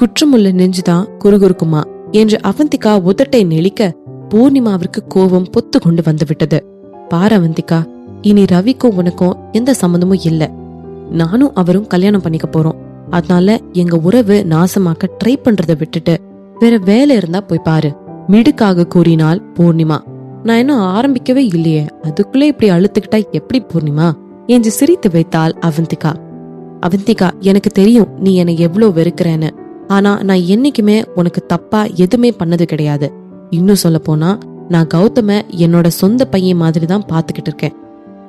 குற்றமுள்ள நெஞ்சுதான் குறுகுறுக்குமா என்று அவந்திகா உதட்டை நெளிக்க பூர்ணிமாவிற்கு கோபம் பொத்து கொண்டு வந்து விட்டது. பாரு அவந்திகா, இனி ரவிக்கும் உனக்கும் எந்த சம்பந்தமும் இல்ல. நானும் அவரும் கல்யாணம் பண்ணிக்க போறோம். அதனால எங்க உறவு நாசமாக்க ட்ரை பண்றதை விட்டுட்டு வேற வேலை இருந்தா போய் பாரு, மிடுக்காக கூறினாள் பூர்ணிமா. நான் இன்னும் ஆரம்பிக்கவே இல்லையே, அதுக்குள்ளே இப்படி அழுத்துக்கிட்டா எப்படி பூர்ணிமா என்று சிரித்து வைத்தாள் அவந்திகா. அவந்திகா, எனக்கு தெரியும் நீ என்னை எவ்வளவு வெறுக்கிறேன்னு. ஆனா நான் என்னைக்குமே உனக்கு தப்பா எதுவுமே பண்ணது கிடையாது. இன்னும் சொல்ல போனா நான் கௌதம என்னோட சொந்த பையன் மாதிரி தான் பாத்துக்கிட்டு இருக்கேன்.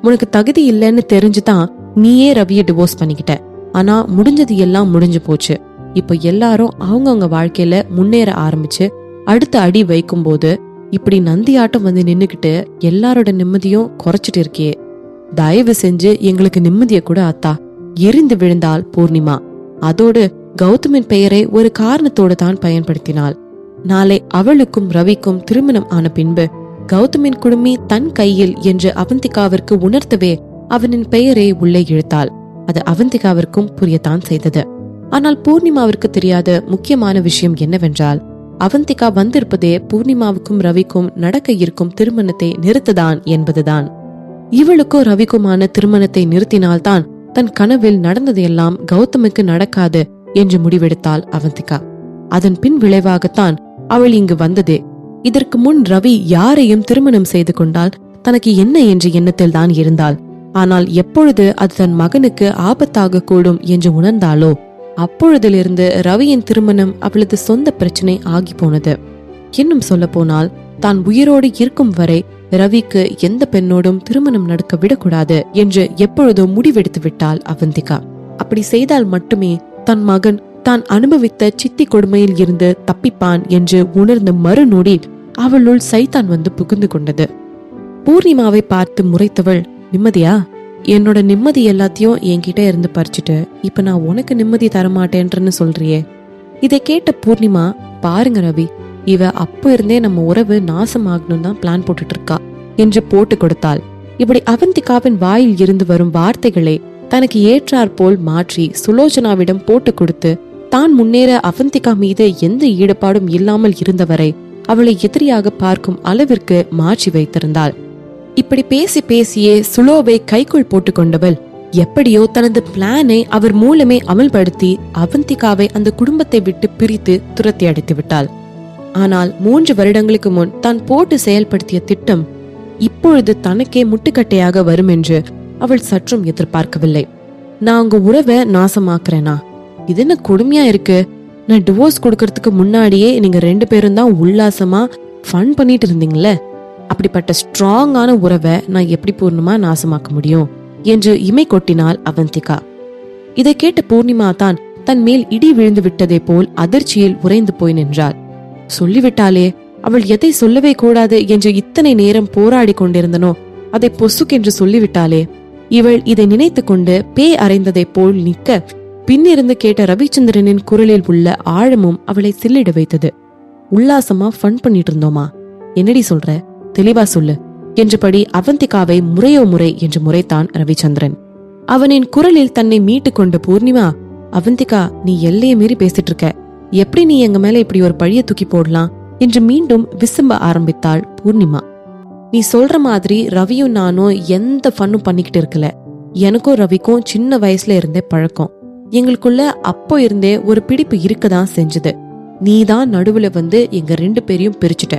உனக்கு தகுதி இல்லைன்னு தெரிஞ்சுதான் நீயே ரவியை டிவோர்ஸ் பண்ணிக்கிட்ட. ஆனா முடிஞ்சது எல்லாம் முடிஞ்சு போச்சு. இப்ப எல்லாரும் அவங்கவுங்க வாழ்க்கையில முன்னேற ஆரம்பிச்சு அடுத்த அடி வைக்கும் போது இப்படி நந்தியாட்டம் வந்து நின்னுக்கிட்டு எல்லாரோட நிம்மதியும் குறைச்சிட்டு இருக்கே. தயவு செஞ்சு எங்களுக்கு நிம்மதிய கூட அத்தா, எரிந்து விழுந்தாள் பூர்ணிமா. அதோடு கௌதமின் பெயரை ஒரு காரணத்தோடு தான் பயன்படுத்தினாள். நாளை அவளுக்கும் ரவிக்கும் திருமணம் ஆன பின்பு கௌதமின் குடுமி தன் கையில் என்று அவந்திகாவிற்கு உணர்த்தவே அவனின் பெயரை உள்ளே இழுத்தாள். அது அவந்திகாவிற்கும் புரியத்தான் செய்தது. ஆனால் பூர்ணிமாவிற்கு தெரியாத முக்கியமான விஷயம் என்னவென்றால், அவந்திகா வந்திருப்பதே பூர்ணிமாவுக்கும் ரவிக்கும் நடக்க இருக்கும் திருமணத்தை நிறுத்ததான் என்பதுதான். இவளுக்கோ ரவிக்குமான திருமணத்தை நிறுத்தினால்தான் தன் கனவில் நடந்ததையெல்லாம் கௌதமுக்கு நடக்காது என்று முடிவெடுத்தாள் அவந்திகா. அதன் பின் விளைவாகத்தான் அவள் இங்கு வந்ததே. இதற்கு முன் ரவி யாரையும் திருமணம் செய்து கொண்டால் தனக்கு என்ன என்ற எண்ணத்தில் தான் இருந்தாள். ஆனால் எப்பொழுது அது தன் மகனுக்கு ஆபத்தாக கூடும் என்று உணர்ந்தாலோ அப்பொழுதிலிருந்து ரவியின் திருமணம் அவளது சொந்த பிரச்சனை ஆகி போனது. இன்னும் சொல்ல போனால் தான் உயிரோடு இருக்கும் வரை ரவிக்கு எந்த பெண்ணோடும் திருமணம் நடக்க விடக்கூடாது என்று எப்பொழுதோ முடிவெடுத்து விட்டாள் அவந்திகா. அப்படி செய்தால் மட்டுமே தன் மகன் தான் அனுபவித்த சித்தி கொடுமையில் இருந்து தப்பிப்பான் என்று உணர்ந்த மறுநொடி அவளுள் சைத்தான் வந்து புகுந்து கொண்டது. பூர்ணிமாவை பார்த்து முறைத்தவள், நிம்மதியா? என்னோட நிம்மதி எல்லாத்தையும் என்கிட்ட இருந்து பறிச்சுட்டு இப்ப நான் உனக்கு நிம்மதி தரமாட்டேன்றன்னு சொல்றியே. இதை கேட்ட பூர்ணிமா, பாருங்க ரவி, இவ அப்போ இருந்தே நம்ம உறவு நாசமாகணும் தான் பிளான் போட்டுட்டு இருக்கா என்று போட்டு கொடுத்தாள். இப்படி அவந்திகாவின் வாயில் இருந்து வரும் வார்த்தைகளை தனக்கு ஏற்றாற் போல் மாற்றி சுலோச்சனாவிடம் போட்டு கொடுத்து தான் முன்னேற அவந்திகா மீது எந்த ஈடுபாடும் இல்லாமல் இருந்தவரை அவளை எதிரியாக பார்க்கும் அளவிற்கு மாற்றி வைத்திருந்தாள். இப்படி பேசி பேசியே சுலோவை கைக்குள் போட்டு கொண்டவள் எப்படியோ தனது பிளானை அவர் மூலமே அமல்படுத்தி அவந்திகாவை அந்த குடும்பத்தை விட்டு பிரித்து துரத்தி அடித்து விட்டாள். ஆனால் 3 வருடங்களுக்கு முன் தான் போட்டு செயல்படுத்திய திட்டம் இப்பொழுது தனக்கே முட்டுக்கட்டையாக வரும் என்று அவள் சற்றும் எதிர்பார்க்கவில்லை. நான் உங்க உறவை நாசமாக்குறேனா? இது என்ன கொடுமையா இருக்கு? நான் டிவோர்ஸ் கொடுக்கறதுக்கு முன்னாடியே நீங்க 2 பேரும் தான் உல்லாசமா ஃபன் பண்ணிட்டு இருந்தீங்களே. அப்படிப்பட்ட ஸ்ட்ராங்கான உறவை நான் எப்படி பூர்ணிமா நாசமாக்க முடியும் என்று இமை கொட்டினாள் அவந்திகா. இதை கேட்ட பூர்ணிமா தான் தன் மேல் இடி விழுந்து விட்டதை போல் அதிர்ச்சியில் உறைந்து போய் நின்றாள். சொல்லிவிட்டாலே, அவள் எதை சொல்லவே கூடாது என்று இத்தனை நேரம் போராடி கொண்டிருந்தனோ அதை பொசுக்கென்று சொல்லிவிட்டாளே. இவள் இதை நினைத்து கொண்டு பேய் அறைந்ததை போல் நிற்க பின்னிருந்து கேட்ட ரவிச்சந்திரனின் குரலில் உள்ள ஆழமும் அவளை சில்லிட வைத்தது. உல்லாசமா ஃபன் பண்ணிட்டு இருந்தோமா? என்னடி சொல்ற? தெளிவா சொல்லு என்றபடி அவந்திகாவை முறையோ முறை என்று முறைத்தான் ரவிச்சந்திரன். அவனின் குரலில் தன்னை மீட்டு கொண்ட பூர்ணிமா, அவந்திகா, நீ எல்லையை மீறி பேசிட்டு இருக்க. எப்படி நீ எங்க மேல இப்படி ஒரு பழிய தூக்கி போடலாம் என்று மீண்டும் விசும்ப ஆரம்பித்தாள் பூர்ணிமா. நீ சொல்ற மாதிரி ரவியும் நானும் எந்த ஃபன்னும் பண்ணிக்கிட்டு இருக்கல. எனக்கும் ரவிக்கும் சின்ன வயசுல இருந்தே பழக்கம். எங்களுக்குள்ள அப்போ இருந்தே ஒரு பிடிப்பு இருக்கதான் செஞ்சது. நீதான் நடுவுல வந்து எங்க 2 பேரையும் பிரிச்சுட்ட.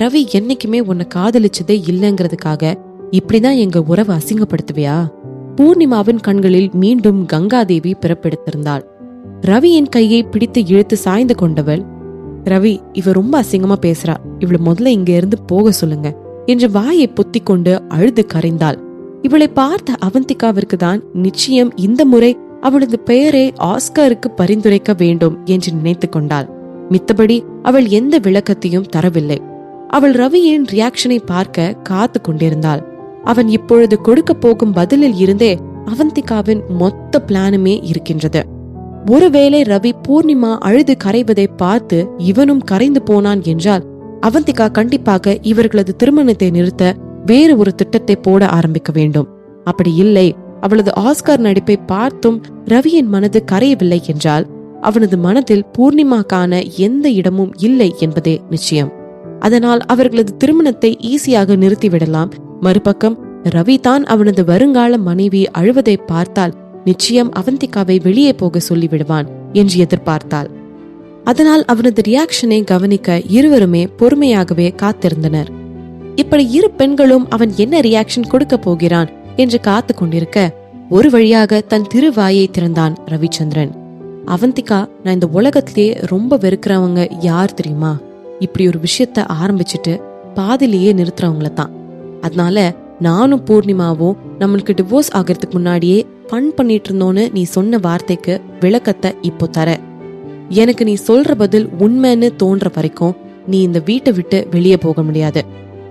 ரவி என்னைக்குமே உன்னை காதலிச்சதே இல்லைங்கிறதுக்காக இப்படிதான் எங்க உறவை அசிங்கப்படுத்துவியா? பூர்ணிமாவின் கண்களில் மீண்டும் கங்காதேவி பிறப்பெடுத்திருந்தாள். ரவியின் கையை பிடித்து இழுத்து சாய்ந்து கொண்டவள், ரவி, இவ ரொம்ப அசிங்கமா பேசுறா, இவளை முதல்ல இங்க இருந்து போக சொல்லுங்க என்று வாயை பொத்திக் கொண்டு அழுது கரைந்தாள். இவளை பார்த்த அவந்திகாவிற்கு தான் நிச்சயம் இந்த முறை அவளது பெயரை ஆஸ்கருக்கு பரிந்துரைக்க வேண்டும் என்று நினைத்து கொண்டாள். மித்தபடி அவள் எந்த விளக்கத்தையும் தரவில்லை. அவள் ரவியின் ரியாக்ஷனை பார்க்க காத்து கொண்டிருந்தாள். அவன் இப்பொழுது கொடுக்க போகும் பதிலில் இருந்தே அவந்திகாவின் மொத்த பிளானுமே இருக்கின்றது. ஒருவேளை ரவி பூர்ணிமா அழுது கரைவதை பார்த்து இவனும் கரைந்து போனான் என்றால் அவந்திகா கண்டிப்பாக இவர்களது திருமணத்தை நிறுத்த வேறு ஒரு திட்டத்தை போட ஆரம்பிக்க வேண்டும். அப்படி இல்லை, அவளது ஆஸ்கார் நடிப்பை பார்த்தும் ரவியின் மனது கரையவில்லை என்றால் அவனது மனதில் பூர்ணிமாக்கான எந்த இடமும் இல்லை என்பதே நிச்சயம். அதனால் அவர்களது திருமணத்தை ஈஸியாக நிறுத்திவிடலாம். மறுபக்கம் ரவி தான் அவனது வருங்கால மனைவி அழுவதை பார்த்தால் நிச்சயம் அவந்திகாவை வெளியே போக சொல்லிவிடுவான் என்று எதிர்பார்த்தாள். அதனால் அவனது ரியாக்ஷனை கவனிக்க இருவருமே பொறுமையாகவே காத்திருந்தனர். இப்படி இரு பெண்களும் அவன் என்ன ரியாக்ஷன் கொடுக்க போகிறான் என்று காத்து கொண்டிருக்க ஒரு வழியாக தன் திருவாயை திறந்தான் ரவிச்சந்திரன். அவந்திகா, நான் இந்த உலகத்திலேயே ரொம்ப வெறுக்கிறவங்க யார் தெரியுமா? இப்படி ஒரு விஷயத்த ஆரம்பிச்சுட்டு பாதிலேயே நிறுத்துறவங்கள தான். அதனால நானும் பூர்ணிமாவும் நம்மளுக்கு டிவோர்ஸ் ஆகிறதுக்கு முன்னாடியே ஃபன் பண்ணிட்டு இருந்தோன்னு நீ சொன்ன வார்த்தைக்கு விளக்கத்தை இப்போ தர. எனக்கு நீ சொல்ற பதில் உண்மைன்னு தோன்ற வரைக்கும் நீ இந்த வீட்டை விட்டு வெளியே போக முடியாது.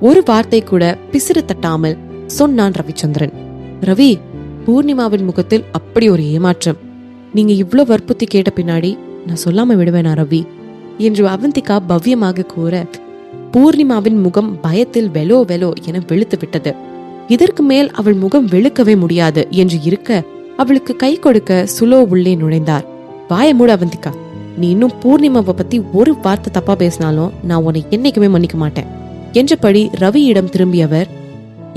ஒரு வார்த்தை கூட பிசிறு தட்டாமல் சொன்னான் ரவிச்சந்திரன். ரவி, பூர்ணிமாவின் முகத்தில் அப்படி ஒரு ஏமாற்றம். நீங்க இவ்ளோ வற்புறுத்தி கேட்ட பின்னாடி நான் சொல்லாம விடுவேனா ரவி என்று அவந்திகா பவ்யமாக கூற பூர்ணிமாவின் முகம் பயத்தில் வெலோ வெலோ என வெளுத்து விட்டது. இதற்கு மேல் அவள் முகம் வெளுக்கவே முடியாது என்று இருக்க அவளுக்கு கை கொடுக்க சுலோ உள்ளே நுழைந்தார். வாய மூட அவந்திகா, நீ இன்னும் பூர்ணிமாவை பத்தி ஒரு வார்த்தை தப்பா பேசினாலும் நான் உன்னை என்னைக்குமே மன்னிக்க மாட்டேன் என்றபடி ரவியிடம் திரும்பியவர்,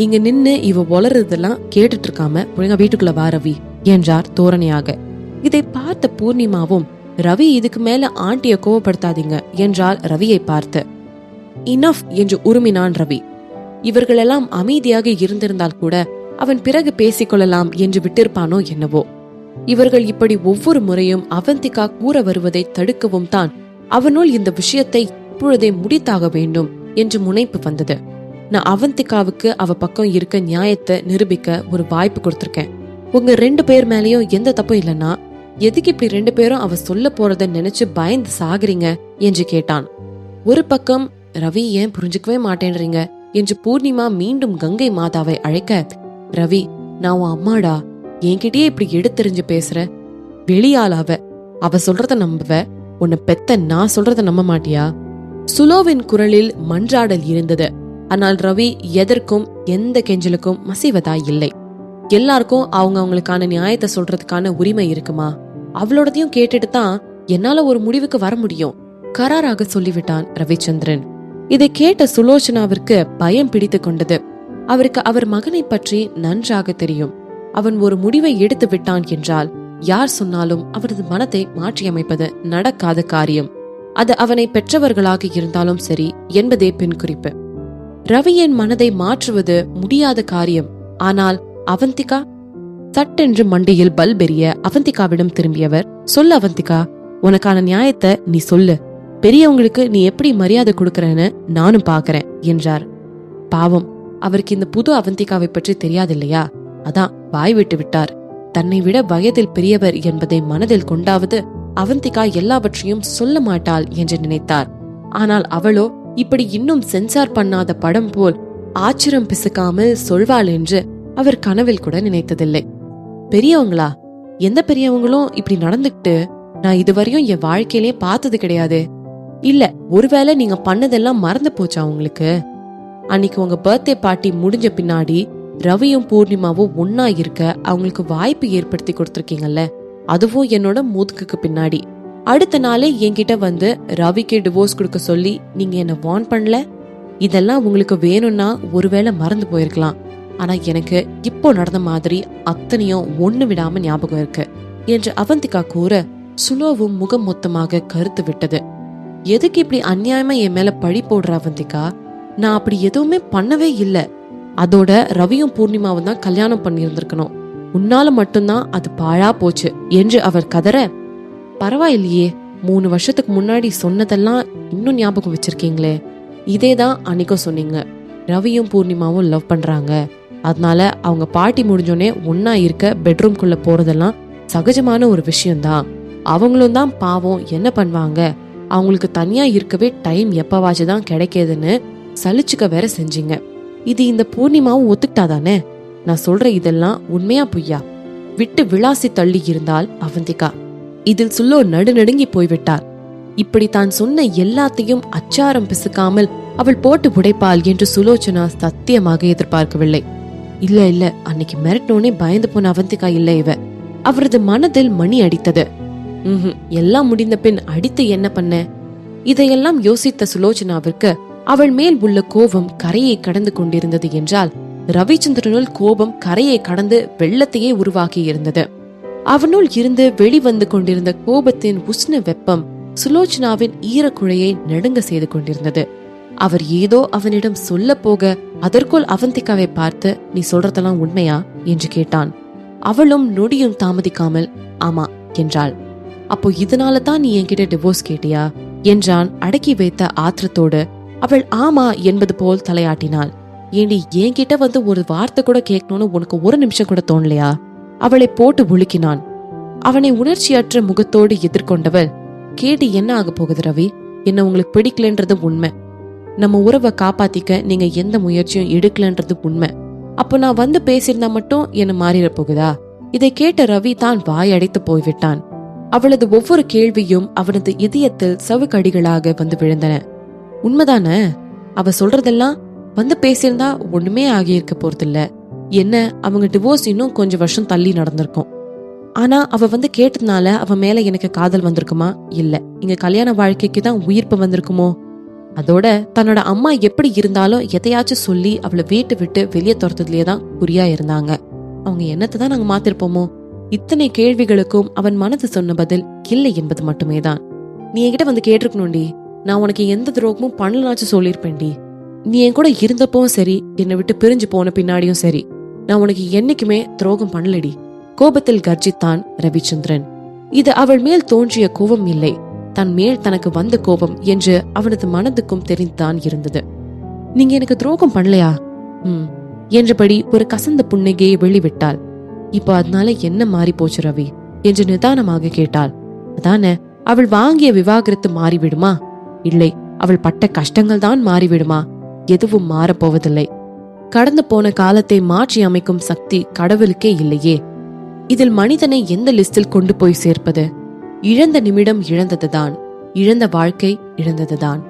இங்க நின்னு இவ வளர்றதெல்லாம் கேட்டுட்டு இருக்காம ஒழுங்கா வீட்டுக்குள்ள வா ரவி என்றார் தோரணையாக. இதை பார்த்த பூர்ணிமாவும், ரவி இதுக்கு மேல ஆண்டிய கோவப்படுத்தாதீங்க என்றால் ரவியை பார்த்து. இனஃப் என்று உருமினான் ரவி. இவர்களெல்லாம் அமைதியாக இருந்திருந்தால் கூட அவன் பிறகு பேசிக்கொள்ளலாம் என்று விட்டிருப்பானோ என்னவோ. இவர்கள் இப்படி ஒவ்வொரு முறையும் அவந்திகா கூற வருவதை தடுக்கவும் தான் அவனுள் இந்த விஷயத்தை இப்பொழுதே முடித்தாக வேண்டும் என்று முனைப்பு வந்தது. நான் அவந்திகாவுக்கு அவ பக்கம் இருக்க நியாயத்தை நிரூபிக்க ஒரு வாய்ப்பு கொடுத்திருக்கேன். உங்க 2 பேர் மேலயும் எந்த தப்பும் இல்லைன்னா எதுக்கு இப்படி 2 பேரும் அவ சொல்ல போறத நினைச்சு பயந்து சாகுறீங்க என்று கேட்டான். ஒரு பக்கம் ரவி, ஏன் புரிஞ்சுக்கவே மாட்டேன்றீங்க என்று பூர்ணிமா மீண்டும் கங்கை மாதாவை அழைக்க, ரவி, நான் உன் அம்மாடா, என்கிட்டயே இப்படி எடுத்தெறிஞ்சு பேசுற? வெளியாளாவ, அவ சொல்றத நம்புவ, உன்னை பெத்த நான் சொல்றத நம்ப மாட்டியா? சுலோவின் குரலில் மன்றாடல் இருந்தது. ஆனால் ரவி எதற்கும் எந்த கெஞ்சலுக்கும் மசிவதா இல்லை. எல்லாருக்கும் அவங்களுக்கான நியாயத்தை சொல்றதுக்கான உரிமை இருக்குமா? அவளோடதையும் கேட்டுட்டு தான் என்னால ஒரு முடிவுக்கு வர முடியும், கராராக சொல்லிவிட்டான் ரவிச்சந்திரன். இதை கேட்ட சுலோச்சனாவிற்கு பயம் பிடித்து கொண்டது. அவருக்கு அவர் மகனை பற்றி நன்றாக தெரியும். அவன் ஒரு முடிவை எடுத்து விட்டான் என்றால் யார் சொன்னாலும் அவரது மனத்தை மாற்றியமைப்பது நடக்காத காரியம். அது அவனை பெற்றவர்களாக இருந்தாலும் சரி என்பதே பின் குறிப்பு. ரவியின் மனதை மாற்றுவது முடியாத காரியம். ஆனால் அவந்திகா? சட்டென்று மண்டையில் பல்பெரிய அவந்திகாவிடம் திரும்பியவர், சொல்லு அவந்திகா, உனக்கான நியாயத்தை நீ சொல்லு. பெரியவங்களுக்கு நீ எப்படி மரியாதை கொடுக்கறன்னு நானும் பாக்குறேன் என்றார். பாவம், அவருக்கு இந்த புது அவந்திகாவை பற்றி தெரியாதில்லையா? அதான் வாய் விட்டு விட்டார். தன்னை விட வயதில் பெரியவர் என்பதை மனதில் கொண்டாவது அவந்திகா எல்லாவற்றையும் சொல்ல மாட்டாள் என்று நினைத்தார். ஆனால் அவளோ இப்படி இன்னும் சென்சார் பண்ணாத படம் போல் ஆச்சரியம் பிசுக்காமல் சொல்வாள் என்று அவர் கனவில் கூட நினைத்ததில்லை. பெரியவங்களா? எந்த பெரியவங்களும் இப்படி நடந்துக்கிட்டு நான் இதுவரையும் என் வாழ்க்கையிலே பார்த்தது கிடையாது. இல்ல, ஒருவேளை நீங்க பண்ணதெல்லாம் மறந்து போச்சா உங்களுக்கு? அன்னைக்கு உங்க பர்த்டே பார்ட்டி முடிஞ்ச பின்னாடி ரவியும் பூர்ணிமாவும் ஒன்னா இருக்க அவங்களுக்கு வாய்ப்பு ஏற்படுத்தி கொடுத்திருக்கீங்கல்ல, அதுவும் என்னோட மூதுக்கு பின்னாடி. அடுத்த நாளே என்கிட்ட வந்து ரவிக்கு டிவோர்ஸ் கொடுக்க சொல்லி நீங்க என்ன வார்ன் பண்ணல. இதெல்லாம் உங்களுக்கு வேணும்னா ஒருவேளை மறந்து போயிருக்கலாம். ஆனா எனக்கு இப்போ நடந்த மாதிரி அத்தனையும் ஒண்ணு விடாம ஞாபகம் இருக்கு என்று அவந்திகா கூற சுலோவும் முகம் மொத்தமாக கருத்து விட்டது. எதுக்கு இப்படி அநியாயமா என் மேல பழி போடுற அவந்திகா? நான் அப்படி எதுவுமே பண்ணவே இல்ல. அதோட ரவியும் பூர்ணிமாவும் தான் கல்யாணம் பண்ணியிருந்திருக்கணும். உன்னால மட்டும்தான் அது பாழா போச்சு என்று அவர் கதற, பரவாயில்லையே, 3 வருஷத்துக்கு முன்னாடி சொன்னதெல்லாம் இன்னும் ஞாபகம் வச்சிருக்கீங்களே. இதேதான் அன்னைக்கும் சொன்னீங்க, ரவியும் பூர்ணிமாவும் லவ் பண்றாங்க, அதனால அவங்க பார்ட்டி முடிஞ்சோடனே ஒன்னா இருக்க பெட்ரூம்குள்ள போறதெல்லாம் சகஜமான ஒரு விஷயம்தான். அவங்களும் தான் பாவம் என்ன பண்ணுவாங்க, அவங்களுக்கு தனியா இருக்கவே டைம் எப்பவாச்சுதான் கிடைக்கிதுன்னு சலிச்சுக்க வேற செஞ்சீங்க. இது இந்த பூர்ணிமாவும் ஒத்துக்கிட்டாதானே? நான் சொல்ற இதெல்லாம் உண்மையா பொய்யா? விட்டு விளாசி தள்ளி இருந்தால் அவந்திகா. இதில் சுல்லோ நடுநடுங்கி போய்விட்டார். இப்படி தான் சொன்ன எல்லாத்தையும் அச்சாரம் பிசுக்காமல் அவள் போட்டு உடைப்பாள் என்று சுலோச்சனா சத்தியமாக எதிர்பார்க்கவில்லை. இல்ல இல்ல, அன்னைக்கு மிரட்டோனே பயந்து போன அவந்திகா இல்ல இவ. அவரது மனதில் மணி அடித்தது. எல்லாம் முடிந்த பின் அடித்து என்ன பண்ண? இதையெல்லாம் யோசித்த சுலோச்சனாவிற்கு அவள் மேல் உள்ள கோபம் கரையை கடந்து கொண்டிருந்தது என்றால், ரவிச்சந்திரனுள் கோபம் கரையை கடந்து வெள்ளத்தையே உருவாக்கி இருந்தது. அவனுள் இருந்து வெளிவந்து கொண்டிருந்த கோபத்தின் உஷ்ண வெப்பம் சுலோச்சனாவின் ஈரக்குழையை நடுங்க செய்து கொண்டிருந்தது. அவர் ஏதோ அவனிடம் சொல்ல போக அதற்குள் அவந்திகாவை பார்த்து, நீ சொல்றதெல்லாம் உண்மையா என்று கேட்டான். அவளும் நொடியும் தாமதிக்காமல் ஆமா என்றாள். அப்போ இதனால தான் நீ என்கிட்ட டிவோர்ஸ் கேட்டியா என்றான் அடக்கி வைத்த ஆத்திரத்தோடு. அவள் ஆமா என்பது போல் தலையாட்டினாள். ஏண்டி, என்கிட்ட வந்து ஒரு வார்த்தை கூட கேட்கணும்னு உனக்கு ஒரு நிமிஷம் கூட தோணலையா? அவளை போட்டு உலுக்கினான். அவனை உணர்ச்சியற்ற முகத்தோடு எதிர்கொண்டவள், கேட்டு என்ன ஆக போகுது ரவி? என்ன உங்களுக்கு பிடிக்கலன்றது உண்மை. நம்ம உறவை காப்பாத்திக்க நீங்க எந்த முயற்சியும் எடுக்கலன்றது உண்மை. அப்போ நான் வந்து பேசியிருந்தா மட்டும் என்ன மாறிட போகுதா? இதை கேட்ட ரவி தான் வாயடைத்து போய்விட்டான். அவளது ஒவ்வொரு கேள்வியும் அவனது இதயத்தில் சவுக்கடிகளாக வந்து விழுந்தன. உண்மைதானே? அவ சொல்றதெல்லாம் வந்து பேசியிருந்தா ஒண்ணுமே ஆகியிருக்க போறதில்ல. என்ன, அவங்க டிவோர்ஸ் இன்னும் கொஞ்சம் வருஷம் தள்ளி நடந்திருக்கும். ஆனா அவ வந்து கேட்டதுனால அவ மேல எனக்கு காதல் வந்திருக்குமா? இல்ல, இங்க கல்யாண வாழ்க்கைக்கு தான் உயிர்ப்பு வந்திருக்குமோ? அதோட தன்னோட அம்மா எப்படி இருந்தாலும் எதையாச்சும் சொல்லி அவளை வீட்டு விட்டு வெளியே துரத்துலயே தான் குறியா இருந்தாங்க. அவங்க என்னத்தை தான் நாங்க மாத்திருப்போமோ? இத்தனை கேள்விகளுக்கும் அவன் மனது சொன்ன பதில் இல்லை என்பது மட்டுமே தான். நீ என்கிட்ட வந்து கேட்டிருக்கணும்டி. நான் உனக்கு எந்த துரோகமும் பண்ணலாச்சும் சொல்லிருப்பேன்டி. நீ என் கூட இருந்தப்பவும் சரி, என்னை விட்டு பிரிஞ்சு போன பின்னாடியும் சரி, நான் உனக்கு என்னைக்குமே துரோகம் பண்ணலடி. கோபத்தில் கர்ஜித்தான் ரவிச்சந்திரன். இது அவள் மேல் தோன்றிய கோபம் இல்லை, தன் மேல் தனக்கு வந்த கோபம் என்று அவனது மனதுக்கும் தெரிந்துதான் இருந்தது. நீங்க எனக்கு துரோகம் பண்ணலையா என்றபடி ஒரு கசந்த புன்னகையை வெளிவிட்டாள். இப்போ அதனால என்ன மாறி போச்சு ரவி என்று நிதானமாக கேட்டாள். அதானே, அவள் வாங்கிய விவாகரத்து மாறிவிடுமா? இல்லை, அவள் பட்ட கஷ்டங்கள் தான் மாறிவிடுமா? எதுவும் மாறப்போவதில்லை. கடந்து போன காலத்தை மாற்றி அமைக்கும் சக்தி கடவுளுக்கே இல்லையே. இதில் மனிதனை எந்த லிஸ்டில் கொண்டு போய் சேர்ப்பது? இழந்த நிமிடம் இழந்ததுதான், இழந்த வாழ்க்கை இழந்ததுதான்.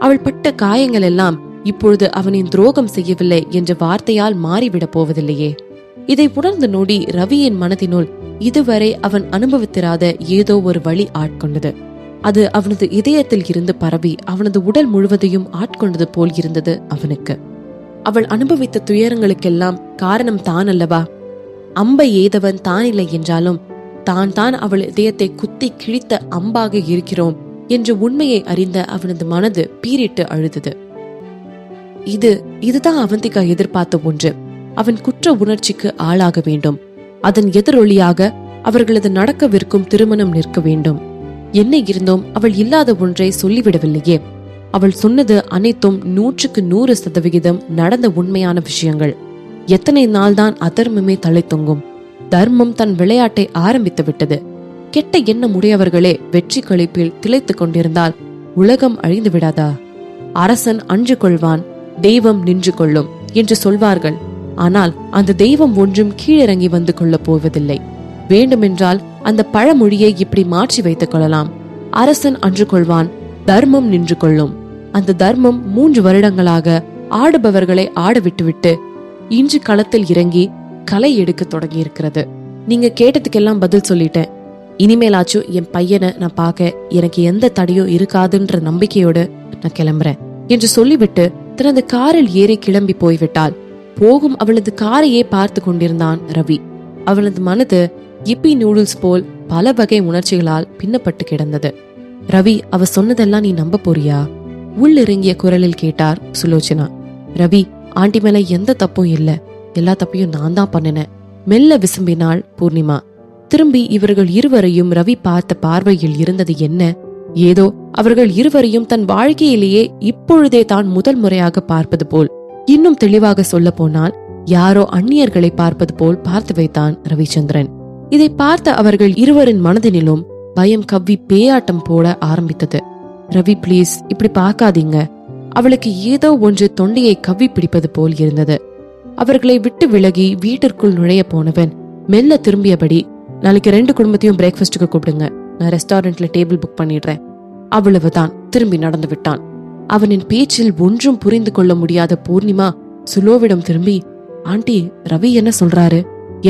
அவள் பட்ட காயங்கள் எல்லாம் இப்பொழுது அவனின் துரோகம் செய்யவில்லை என்ற வார்த்தையால் மாறிவிடப் போவதில்லையே. இதை உணர்ந்த நொடி ரவியின் மனதினுள் இதுவரை அவன் அனுபவித்திராத ஏதோ ஒரு வழி ஆட்கொண்டது. அது அவனது இதயத்தில் இருந்து பரவி அவனது உடல் முழுவதையும் ஆட்கொண்டது போல் இருந்தது அவனுக்கு. அவள் அனுபவித்த துயரங்களுக்கெல்லாம் காரணம் தான் அல்லவா? அம்பை எய்தவன் தான் இல்லை என்றாலும் தான் தான் அவள் இதயத்தை குத்தி கிழித்த அம்பாக இருக்கிறோம் என்ற உண்மையை அறிந்த அவனது மனது பீரிட்டு அழுதது. இதுதான் அவந்திகா எதிர்பார்த்த ஒன்று. அவன் குற்ற உணர்ச்சிக்கு ஆளாக வேண்டும். அதன் எதிரொலியாக அவர்களது நடக்கவிருக்கும் திருமணம் நிற்க வேண்டும். என்ன இருந்தும் அவள் இல்லாத ஒன்றை சொல்லிவிடவில்லையே. அவள் சொன்னது அனைத்தும் 100% நடந்த உண்மையான விஷயங்கள். எத்தனை நாள்தான் அதர்மமே தலை தொங்கும்? தர்மம் தன் விளையாட்டை ஆரம்பித்து விட்டது. கெட்ட எண்ணம் உடையவர்களே வெற்றி களிப்பில் திளைத்துக் கொண்டிருந்தால் உலகம் அழிந்து விடாதா? அரசன் அன்று கொள்வான், தெய்வம் நின்று கொள்ளும் என்று சொல்வார்கள். ஆனால் அந்த தெய்வம் ஒன்றும் கீழிறங்கி வந்து கொள்ள போவதில்லை. வேண்டுமென்றால் அந்த பழமொழியை இப்படி மாற்றி வைத்துக் கொள்ளலாம். அரசன் அன்று கொள்வான், தர்மம் நின்று கொள்ளும். அந்த தர்மம் 3 வருடங்களாக ஆடுபவர்களை ஆட விட்டுவிட்டு இன்று களத்தில் இறங்கி களை எடுக்க தொடங்கி இருக்கிறது. நீங்க கேட்டதுக்கெல்லாம் பதில் சொல்லிட்டேன். இனிமேலாச்சும் என் பையனை நான் பார்க்க எனக்கு எந்த தடையும் இருக்காதுன்ற நம்பிக்கையோடு நான் கிளம்புறேன் என்று சொல்லிவிட்டு தனது காரில் ஏறி கிளம்பி போய்விட்டாள். போகும் அவளது காரையே பார்த்து கொண்டிருந்தான் ரவி. அவளது மனது இப்பி நூடுல்ஸ் போல் பல வகை உணர்ச்சிகளால் பின்னப்பட்டு கிடந்தது. ரவி, அவ சொன்னதெல்லாம் நீ நம்ப போறியா? உள்ளிறங்கிய குரலில் கேட்டார் சுலோச்சனா. ரவி, ஆண்டி மேல எந்த தப்பும் இல்ல, எல்லா தப்பையும் நான் தான் பண்ணினேன். மெல்ல விசும்பினாள் பூர்ணிமா. திரும்பி இவர்கள் இருவரையும் ரவி பார்த்த பார்வையில் இருந்தது என்ன? ஏதோ அவர்கள் இருவரையும் தன் வாழ்க்கையிலேயே இப்பொழுதே தான் முதல் முறையாக பார்ப்பது போல். இன்னும் தெளிவாக சொல்ல போனால் யாரோ அந்நியர்களை பார்ப்பது போல் பார்த்து வைத்தான் ரவிச்சந்திரன். இதை பார்த்த அவர்கள் இருவரின் மனதினிலும் பயம் கவ்வி பேயாட்டம் போட ஆரம்பித்தது. ரவி, பிளீஸ் இப்படி பார்க்காதீங்க. அவளுக்கு ஏதோ ஒன்று தொண்டையை கவ்வி பிடிப்பது போல் இருந்தது. அவர்களை விட்டு விலகி வீட்டிற்குள் நுழைய போனவன் மெல்ல திரும்பியபடி, நாளைக்கு 2 குடும்பத்தையும் பிரேக்ஃபாஸ்டுக்கு கூப்பிடுங்க, நான் ரெஸ்டாரண்ட்ல டேபிள் புக் பண்ணிடுறேன். அவ்வளவுதான். திரும்பி நடந்து விட்டான். அவனின் பேச்சில் ஒன்றும் புரிந்து கொள்ள முடியாத பூர்ணிமா சுலோவிடம் திரும்பி, ஆண்டி, ரவி என்ன சொல்றாரு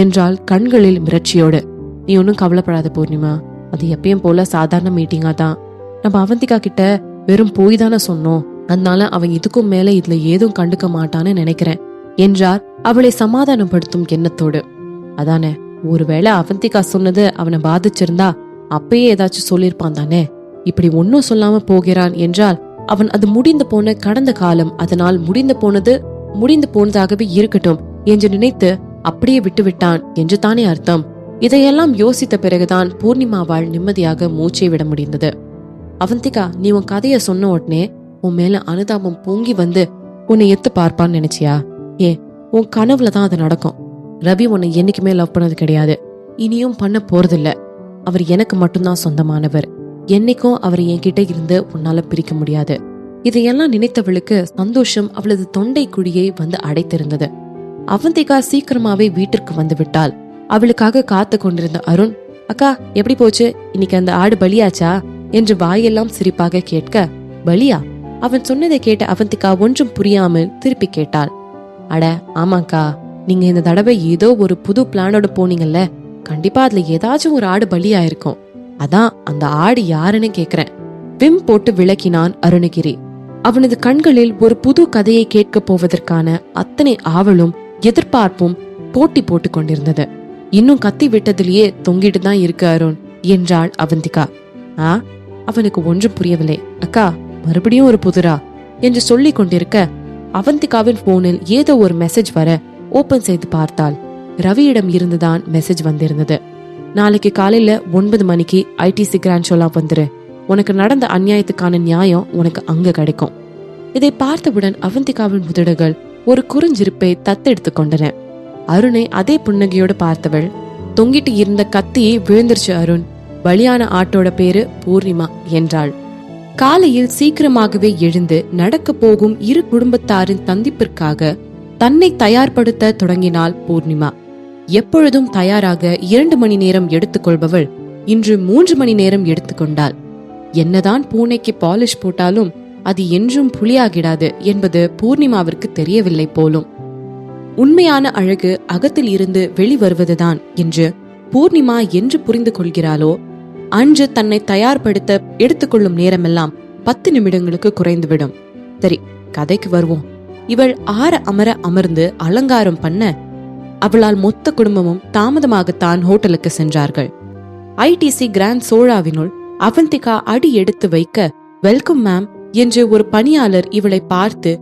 என்றால் கண்களில் மிரட்சியோடு. நீ ஒன்னும் கவலைப்படாத பூர்ணிமா, அது எப்பயும் போல சாதாரண மீட்டிங்கா தான். நம்ம அவந்திகா கிட்ட வெறும் போய் தானே சொன்னோம், அதனால அவன் இதுக்கும் மேல இதுல ஏதும் கண்டுக்க மாட்டான்னு நினைக்கிறேன் என்றார் அவளை சமாதானப்படுத்தும் எண்ணத்தோடு. அதானே, ஒருவேளை அவந்திகா சொன்னது அவனை பாதிச்சிருந்தா அப்பயே ஏதாச்சும் சொல்லிருப்பான் தானே. இப்படி ஒன்னும் சொல்லாம போகிறான் என்றால் அவன் அது முடிந்து போன கடந்த காலம், அதனால் முடிந்து போனதாகவே இருக்கட்டும் என்று நினைத்து அப்படியே விட்டுவிட்டான் என்று தானே அர்த்தம். இதையெல்லாம் யோசித்த பிறகுதான் பூர்ணிமாவால் நிம்மதியாக மூச்சை விட முடிந்தது. அவந்திகா, நீ உன் கதைய சொன்ன உடனே உன் மேல அனுதாபம் பொங்கி வந்து உன்னை எத்து பார்ப்பான்னு நினைச்சியா? உன் கனவுலதான் அது நடக்கும். ரவி உன்னை என்னைக்குமே லவ் பண்ணது கிடையாது, இனியும் பண்ண போறதில்ல. அவர் எனக்கு மட்டும்தான் சொந்தமானவர். என்னைக்கும் அவர் என்கிட்ட இருந்து உன்னால பிரிக்க முடியாது. இதையெல்லாம் நினைத்தவளுக்கு சந்தோஷம் அவளது தொண்டை குழியை வந்து அடைத்திருந்தது. அவந்திகா சீக்கிரமாவே வீட்டிற்கு வந்து விட்டாள். அவளுக்காக காத்து கொண்டிருந்த அருண், அக்கா எப்படி போச்சு, இன்னைக்கு அந்த ஆடு பலியாச்சா என்று வாயெல்லாம் சிரிப்பாக கேட்க, பலியா? அவன் சொன்னதை கேட்ட அவந்திகா ஒன்றும் புரியாமல் திருப்பி கேட்டாள். அட ஆமாக்கா, நீங்க இந்த தடவை ஏதோ ஒரு புது பிளானோட போனீங்கல்ல, கண்டிப்பா அதுல ஏதாச்சும் ஒரு ஆடு பலியா இருக்கும். அதான் அந்த ஆடு யாருன்னு கேக்குறேன். விம் போட்டு விளக்கினான் அருணகிரி. அவனது கண்களில் ஒரு புது கதையை கேட்க போவதற்கான அத்தனை ஆவலும் எதிர்பார்ப்பும் போட்டி போட்டு கொண்டிருந்தது. இன்னும் கத்தி விட்டதிலேயே தொங்கிட்டு தான் இருக்கு அருண் என்றாள் அவந்திகா. அவனுக்கு ஒன்றும் புரியவில்லை. அக்கா, மறுபடியும் ஒரு புதுரா என்று சொல்லிக் கொண்டிருக்க அவந்திகாவின் போனில் ஏதோ ஒரு மெசேஜ் வர ஓபன் செய்து பார்த்தாள். ரவியிடம் இருந்துதான் மெசேஜ் வந்திருந்தது. நாளைக்கு காலையில 9 மணிக்கு ஐடிசி கிராண்ட் ஷோலாம் வந்துரு, உனக்கு நடந்த அநியாயத்துக்கான நியாயம் உனக்கு அங்க கிடைக்கும். இதை பார்த்தவுடன் அவந்திகாவின் உதடுகள் ஒரு குறுஞ்சிருப்பை தத்தெடுத்து கொண்டன. அருணை அதே புன்னகையோடு பார்த்தவள், தொங்கிட்டு இருந்த கத்தியை விழுந்துருச்சு அருண், பலியான ஆட்டோட பேரு பூர்ணிமா என்றாள். காலையில் சீக்கிரமாகவே எழுந்து நடக்க போகும் இரு குடும்பத்தாரின் சந்திப்பிற்காக தன்னை தயார்படுத்த தொடங்கினாள் பூர்ணிமா. எப்பொழுதும் தயாராக 2 மணி நேரம் எடுத்துக்கொள்பவள் இன்று 3 மணி நேரம் எடுத்துக்கொண்டாள். என்னதான் பூனைக்கு பாலிஷ் போட்டாலும் அது என்றும் புலியாகிடாது என்பது பூர்ணிமாவிற்கு தெரியவில்லை போலும். உண்மையான அழகு அகத்தில் இருந்து வெளிவருவதுதான் என்று பூர்ணிமா என்று புரிந்து கொள்கிறாளோ அன்று தன்னை தயார்படுத்த எடுத்துக்கொள்ளும் நேரமெல்லாம் 10 நிமிடங்களுக்கு குறைந்துவிடும். சரி, கதைக்கு வருவோம். இவள் ஆற அமர அமர்ந்து அலங்காரம் பண்ண அவளால் மொத்த குடும்பமும் தாமதமாகத்தான் ஹோட்டலுக்கு சென்றார்கள். ஐடிசி கிராண்ட் சோழாவினுள் அவந்திகா அடி எடுத்து வைக்க, வெல்கம் மேம் என்று ஒரு பணியாளர் இவளை பார்த்து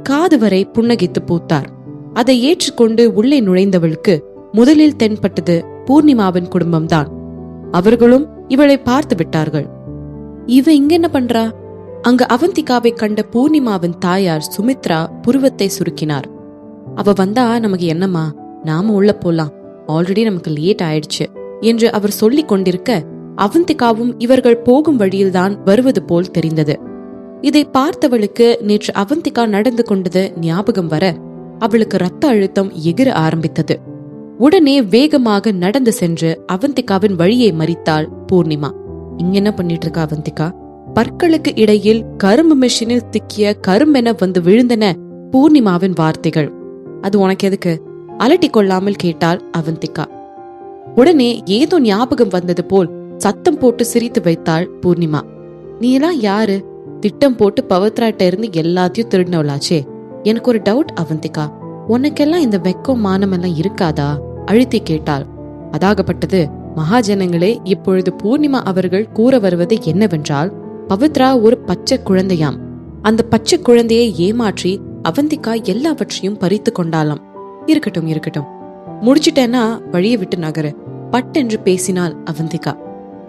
காது வரை புன்னகைத்து பூத்தார். அதை ஏற்றுக்கொண்டு உள்ளே நுழைந்தவளுக்கு முதலில் தென்பட்டது பூர்ணிமாவின் குடும்பம்தான். அவர்களும் இவளை பார்த்து விட்டார்கள். இவ இங்க என்ன பண்றா? அங்கு அவந்திகாவை கண்ட பூர்ணிமாவின் தாயார் சுமித்ரா புருவத்தை சுருக்கினார். அவ வந்தா நமக்கு என்னம்மா, நாம உள்ள போலாம், ஆல்ரெடி நமக்கு லேட் ஆயிடுச்சு என்று அவர் சொல்லிக் கொண்டிருக்க அவந்திகாவும் இவர்கள் போகும் வழியில்தான் வருவது போல் தெரிந்தது. இதை பார்த்தவளுக்கு நேற்று அவந்திகா நடந்து கொண்டது ஞாபகம் வர அவளுக்கு ரத்த அழுத்தம் எகிர ஆரம்பித்தது. உடனே வேகமாக நடந்து சென்று அவந்திகாவின் வழியை மறித்தாள் பூர்ணிமா. இங்க என்ன பண்ணிட்டு இருக்கா அவந்திகா? பற்களுக்கு இடையில் கரும்பு மிஷினில் திக்கிய கரும்பென வந்து விழுந்தன பூர்ணிமாவின் வார்த்தைகள். அது உனக்கு எதுக்கு? அலட்டி கொள்ளாமல் கேட்டாள் அவந்திகா. உடனே ஏதோ ஞாபகம் வந்தது போல் சத்தம் போட்டு சிரித்து வைத்தாள் பூர்ணிமா. நீ எல்லாம் யாரு? திட்டம் போட்டு பவித்ராட்ட இருந்து எல்லாத்தையும் திருடினவளாச்சே. எனக்கு ஒரு டவுட் அவந்திகா, உனக்கெல்லாம் இந்த வெக்கம் மானம் எல்லாம் இருக்காதா? அழுத்தி கேட்டாள். அதாகப்பட்டது மகாஜனங்களே, இப்பொழுது பூர்ணிமா அவர்கள் கூற வருவது என்னவென்றால், பவித்ரா ஒரு பச்சை குழந்தையாம். அந்த பச்சை குழந்தையை ஏமாற்றி அவந்திகா எல்லாவற்றையும் பறித்து கொண்டாளாம். இருக்கட்டும் இருக்கட்டும், முடிச்சிட்டேன்னா வழியை விட்டு நகரு பட்டென்று பேசினாள் அவந்திகா.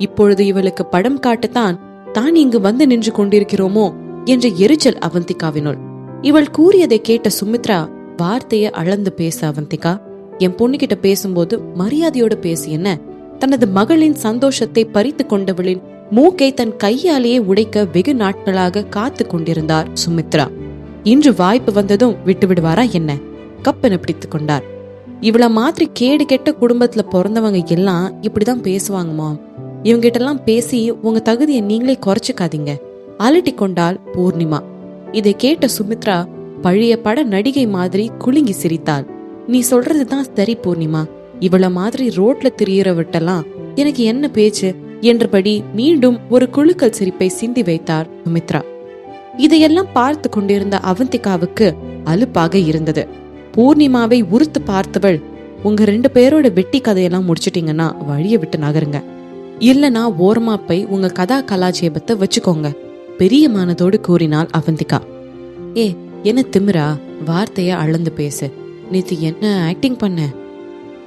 இப்பொழுது இவளுக்கு படம் காட்டத்தான் தான் இங்கு வந்து நின்று கொண்டிருக்கிறோமோ என்ற எரிச்சல் அவந்திகாவினுள். இவள் கூறியதை கேட்ட சுமித்ரா வார்த்தையை அளந்து பேச, அவந்திகா, என் பொண்ணுகிட்ட பேசும்போது மரியாதையோடு பேசி என்ன? தனது மகளின் சந்தோஷத்தை பறித்து கொண்டவளின் மூக்கை தன் கையாலேயே உடைக்க வெகு நாட்களாக காத்து கொண்டிருந்தார் சுமித்ரா. இன்று வாய்ப்பு வந்ததும் விட்டு விடுவாரா என்ன? கப்பென பிடித்துக் கொண்டார். இவள மாதிரி கேடு கெட்ட குடும்பத்துல பிறந்தவங்க எல்லாம் இப்படிதான் பேசுவாங்கம்மா. இவங்கிட்ட எல்லாம் பேசி உங்க தகுதியை நீங்களே குறைச்சுக்காதீங்க, அலட்டி கொண்டாள் பூர்ணிமா. இதை கேட்ட சுமித்ரா பழைய பட நடிகை மாதிரி குலுங்கி சிரித்தாள். நீ சொல்றதுதான் சரி பூர்ணிமா, இவள மாதிரி ரோட்ல திரியறவட்டெல்லாம் எனக்கு என்ன பேச்சு என்றபடி மீண்டும் ஒரு குழுக்கள் சிரிப்பை சிந்தி வைத்தார் சுமித்ரா. இதையெல்லாம் பார்த்து கொண்டிருந்த அவந்திகாவுக்கு அலுப்பாக இருந்தது. பூர்ணிமாவை உறுத்து பார்த்தவள், உங்க 2 பேரோட வெட்டி கதையெல்லாம் முடிச்சிட்டீங்கன்னா வழிய விட்டு நகருங்க, இல்லனா ஓரமா போய் உங்க கதா கலாஜேபத்தை வச்சுக்கோங்க, பெரிய மனதோடு கூறினாள் அவந்திகா. ஏ, என்ன திமிரா, வார்த்தைய அளந்து பேசு. நேத்து என்ன ஆக்டிங் பண்ண?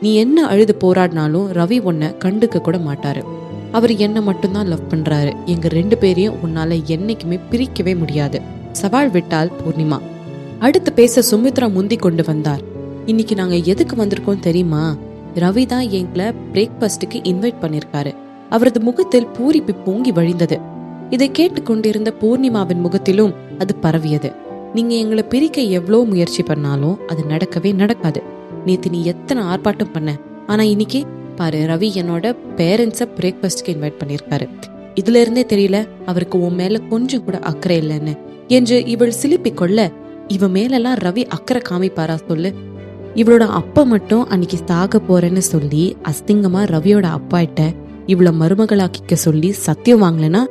நீ என்ன அழுது போராடினாலும் ரவி உன்னை கண்டுக்க கூட மாட்டாரு. அவர் என்ன மட்டும்தான் லவ் பண்றாரு. எங்க 2 பேரையும் உன்னால என்னைக்குமே பிரிக்கவே முடியாது, சவால் விட்டாள் பூர்ணிமா. அடுத்து பேச சுமித்ரா முந்தி கொண்டு வந்தார். இன்னைக்கு நாங்க எதுக்கு வந்திருக்கோம் தெரியுமா? ரவி தான் எங்களை பிரேக்ஃபாஸ்டுக்கு இன்வைட் பண்ணிருக்காரு. அவரது முகத்தில் பூரிப்பு பொங்கி வழிந்தது. இதை கேட்டுக்கொண்டிருந்த பூர்ணிமாவின் முகத்திலும் அது பரவியது. நீங்க எங்களை பிரிக்க எவ்வளோ முயற்சி பண்ணாலும் அது நடக்கவே நடக்காது. நேத்து நீ எத்தனை ஆர்ப்பாட்டம் பண்ண, ஆனா இன்னைக்கு பாரு, ரவி என்னோட பேரண்ட்ஸ பிரேக்ஃபாஸ்டுக்கு இன்வைட் பண்ணிருக்காரு. இதுல இருந்தே தெரியல அவருக்கு உன் மேல கொஞ்சம் கூட அக்கறை இல்லைன்னு என்று இவள் சிலிப்பி கொள்ள, இவ மேலெல்லாம் ரவி அக்கறை காமிப்பாரா சொல்லு? இவளோட அப்பா மட்டும் அன்னைக்கு சாக போறேன்னு சொல்லி அஸ்திங்கமா ரவியோட அப்பாட்ட இவள மருமகளாக்கிக்க சொல்லி சத்தியம் வாங்கலனா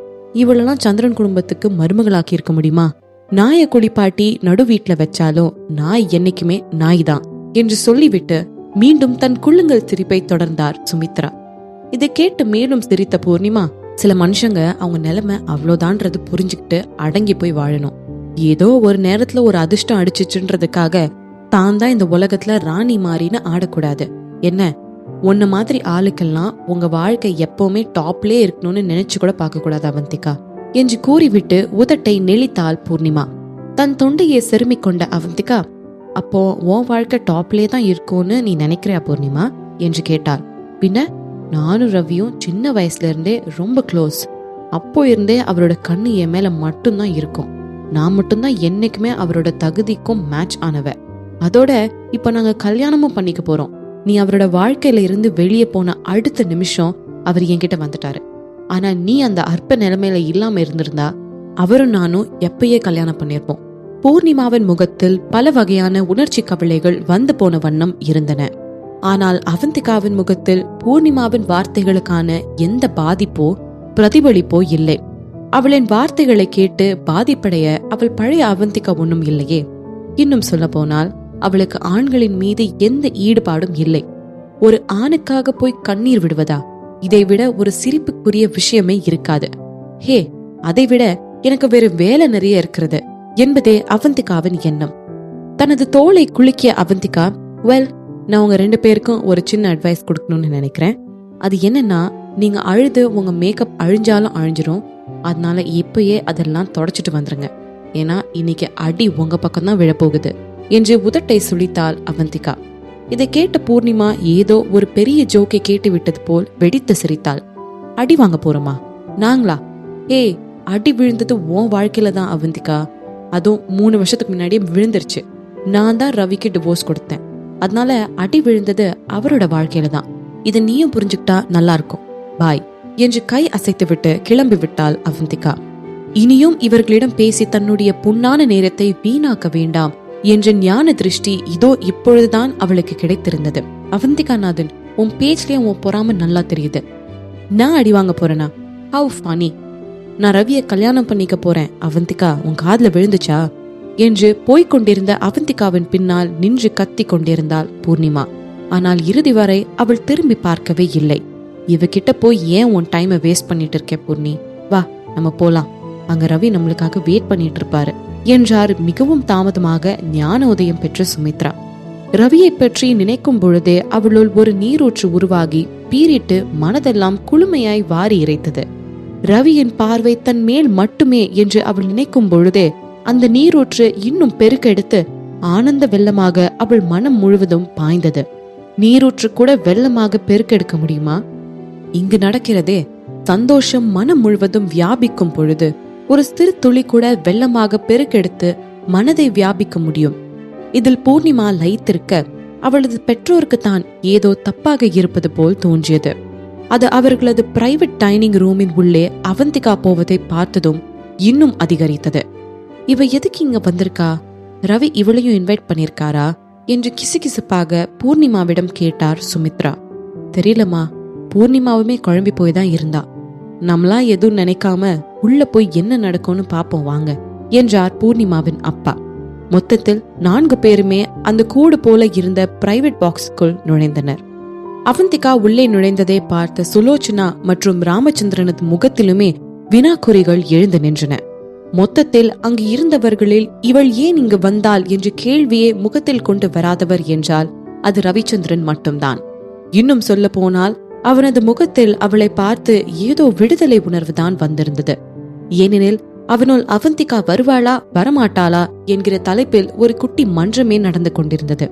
இவளெல்லாம் சந்திரன் குடும்பத்துக்கு மருமகளாக்கி இருக்க முடியுமா? நாய குளிப்பாட்டி நடு வீட்டுல வச்சாலும் நாய் என்னைக்குமே நாய் தான் என்று சொல்லிவிட்டு மீண்டும் தன் குள்ளுங்கள் சிரிப்பை தொடர்ந்தார் சுமித்ரா. இதை கேட்டு மேலும் சிரித்த பூர்ணிமா, சில மனுஷங்க அவங்க நிலைமை அவ்வளவுதான்றது புரிஞ்சுக்கிட்டு அடங்கி போய் வாழணும். ஏதோ ஒரு நேரத்துல ஒரு அதிர்ஷ்டம் அடிச்சிச்சுன்றதுக்காக தான் தான் இந்த உலகத்துல ராணி மாறின்னு ஆடக்கூடாது. என்ன, உன்ன மாதிரி ஆளுக்கெல்லாம் உங்க வாழ்க்கை எப்பவுமே டாப்லே இருக்கணும்னு நினைச்சு கூட பார்க்க கூடாது அவந்திகா என்று கூறிவிட்டு உதட்டை நெளித்தாள் பூர்ணிமா. தன் தொண்டையை செருமிக் கொண்ட அவந்திகா, அப்போ உன் வாழ்க்கை டாப்லே தான் இருக்கும்னு நீ நினைக்கிறியா பூர்ணிமா என்று கேட்டாள். பின்ன நானும் ரவியும் சின்ன வயசுல இருந்தே ரொம்ப க்ளோஸ். அப்போ இருந்தே அவரோட கண்ணு என் மேல மட்டும்தான் இருக்கும். நான் மட்டும்தான் என்னைக்குமே அவரோட தகுதிக்கும் மேட்ச் ஆனவ. அதோட இப்ப நாங்க கல்யாணமும் பண்ணிக்க போறோம். நீ அவரோட வாழ்க்கையில இருந்து வெளியே போன அடுத்த நிமிஷம் அவர் என்கிட்ட வந்துட்டாரு. ஆனா நீ அந்த அற்ப நிலைமையில இல்லாம இருந்திருந்தா அவரும் நானும் எப்பயே கல்யாணம் பண்ணிருப்போம். பூர்ணிமாவின் முகத்தில் பல வகையான உணர்ச்சி கவலைகள் வந்து போன வண்ணம் இருந்தன. ஆனால் அவந்திகாவின் முகத்தில் பூர்ணிமாவின் வார்த்தைகளுக்கான எந்த பாதிப்போ பிரதிபலிப்போ இல்லை. அவளின் வார்த்தைகளை கேட்டு பாதிப்படைய அவள் பழைய அவந்திகா ஒன்னும் இல்லையே. இன்னும் சொல்ல போனால் அவளுக்கு ஆண்களின் மீது எந்த ஈடுபாடும் இல்லை. ஒரு ஆணுக்காக போய் கண்ணீர் விடுவதா? இதைவிட ஒரு சிரிப்புக்குரிய விஷயமே இருக்காது. ஹே, அதைவிட எனக்கு வேறு வேலை நிறைய இருக்கிறது என்பதே அவந்திகாவின் எண்ணம். தனது தோளை குலுக்கிய அவந்திகா, வெல், நான் உங்க 2 பேருக்கும் ஒரு சின்ன அட்வைஸ் கொடுக்கணும்னு நினைக்கிறேன். அது என்னன்னா, நீங்க அழுது உங்க மேக்கப் அழிஞ்சாலும் அழிஞ்சிரும். அதனால இப்பயே அதெல்லாம் தொடச்சிட்டு வந்துருங்க. ஏன்னா இன்னைக்கு அடி உங்க பக்கம் தான் விழப்போகுது என்று உதட்டை சுழித்தாள் அவந்திகா. இதை கேட்ட பூர்ணிமா ஏதோ ஒரு பெரிய ஜோக்கை கேட்டு விட்டது போல் வெடித்து சிரித்தாள். அடி வாங்க போறோமா? நாங்களா? ஏய், அடி விழுந்தது உன் வாழ்க்கையில தான் அவந்திகா. அதுவும் 3 வருஷத்துக்கு முன்னாடியே விழுந்துருச்சு. நான் தான் ரவிக்கு டிவோர்ஸ் கொடுத்தேன். அதனால அடி விழுந்தது அவரோட வாழ்க்கையில தான். இதை நீயும் புரிஞ்சுக்கிட்டா நல்லா இருக்கும். பாய் என்று கை அசைத்து விட்டு கிளம்பி விட்டாள் அவந்திகா. இனியும் இவர்களிடம் பேசி தன்னுடைய புண்ணான நேரத்தை வீணாக்க வேண்டாம் என்ற ஞான திருஷ்டி இதோ இப்பொழுதுதான் அவளுக்கு கிடைத்திருந்தது. அவந்திகா நாதன், உன் பேச்லயும் உன் பொறாம நல்லா தெரியுது. நான் அடி வாங்க போறேனா? Have funny. நான் ரவியை கல்யாணம் பண்ணிக்க போறேன். அவந்திகா, உன் காதுல விழுந்துச்சா என்று போய்கொண்டிருந்த அவந்திகாவின் பின்னால் நின்று கத்தி கொண்டிருந்தாள் பூர்ணிமா. ஆனால் இறுதி வரை அவள் திரும்பி பார்க்கவே இல்லை. இவகிட்ட போய் ஏன் உன் டைமை வேஸ்ட் பண்ணிட்டு இருக்க பூர்ணி? வா, நம்ம போலாம். அங்க ரவி நம்மளுக்காக வெயிட் பண்ணிட்டு இருப்பாரு என்றார் மிகவும் தாமதமாக ஞான உதயம் பெற்ற சுமித்ரா. ரவியை பற்றி நினைக்கும் பொழுதே அவளுள் ஒரு நீரூற்று உருவாகி பீரிட்டு மனதெல்லாம் குளுமையாய் வாரி இறைத்தது. ரவியின் பார்வை தன் மேல் மட்டுமே என்று அவள் நினைக்கும் பொழுதே அந்த நீரூற்று இன்னும் பெருக்கெடுத்து ஆனந்த வெள்ளமாக அவள் மனம் முழுவதும் பாய்ந்தது. நீரூற்று கூட வெள்ளமாக பெருக்கெடுக்க முடியுமா? இங்கு நடக்கிறதே சந்தோஷம் மனம் முழுவதும் வியாபிக்கும் பொழுது ஒரு சிறு துளி கூட வெள்ளமாக பெருக்கெடுத்து மனதை வியாபிக்க முடியும். இதில் பூர்ணிமா லயித்திருக்க அவளது பெற்றோருக்கு தான் ஏதோ தப்பாக இருப்பது போல் தோன்றியது. அது அவர்களது பிரைவேட் டைனிங் ரூமின் உள்ளே அவந்திகா போவதை பார்த்ததும் இன்னும் அதிகரித்தது. இவ எதுக்கு இங்க வந்திருக்கா? ரவி இவளையும் இன்வைட் பண்ணிருக்காரா என்று கிசுகிசுப்பாக பூர்ணிமாவிடம் கேட்டார் சுமித்ரா. தெரியலமா, பூர்ணிமாவுமே குழம்பி போய்தான் இருந்தா. நம்மளா எதுவும் நினைக்காம உள்ள போய் என்ன நடக்கும்னு பாப்போம் வாங்க என்றார் பூர்ணிமாவின் அப்பா. மொத்தத்தில் 4 பேருமே அந்த கூடு போல இருந்த பிரைவேட் பாக்ஸுக்குள் நுழைந்தனர். அவந்திகா உள்ளே நுழைந்ததை பார்த்த சுலோச்சனா மற்றும் ராமச்சந்திரனது முகத்திலுமே வினாக்குறிகள் எழுந்து நின்றன. மொத்தத்தில் அங்கு இருந்தவர்களில் இவள் ஏன் இங்கு வந்தாள் என்ற கேள்வியே முகத்தில் கொண்டு வராதவர் என்றால் அது ரவிச்சந்திரன் மட்டும்தான். இன்னும் சொல்ல போனால் அவனது முகத்தில் அவளை பார்த்து ஏதோ விடுதலை உணர்வுதான் வந்திருந்தது. ஏனெனில் அவனுள் அவந்திகா வருவாளா வரமாட்டாளா என்கிற தலைப்பில் ஒரு குட்டி மன்றமே நடந்து கொண்டிருந்தது.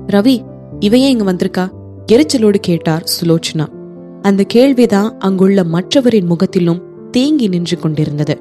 ரவி, இவையே இங்க வந்திருக்கா? எரிச்சலோடு கேட்டார் சுலோச்சனா. அந்த கேள்விதான் அங்குள்ள மற்றவரின் முகத்திலும் தேங்கி நின்று கொண்டிருந்தது.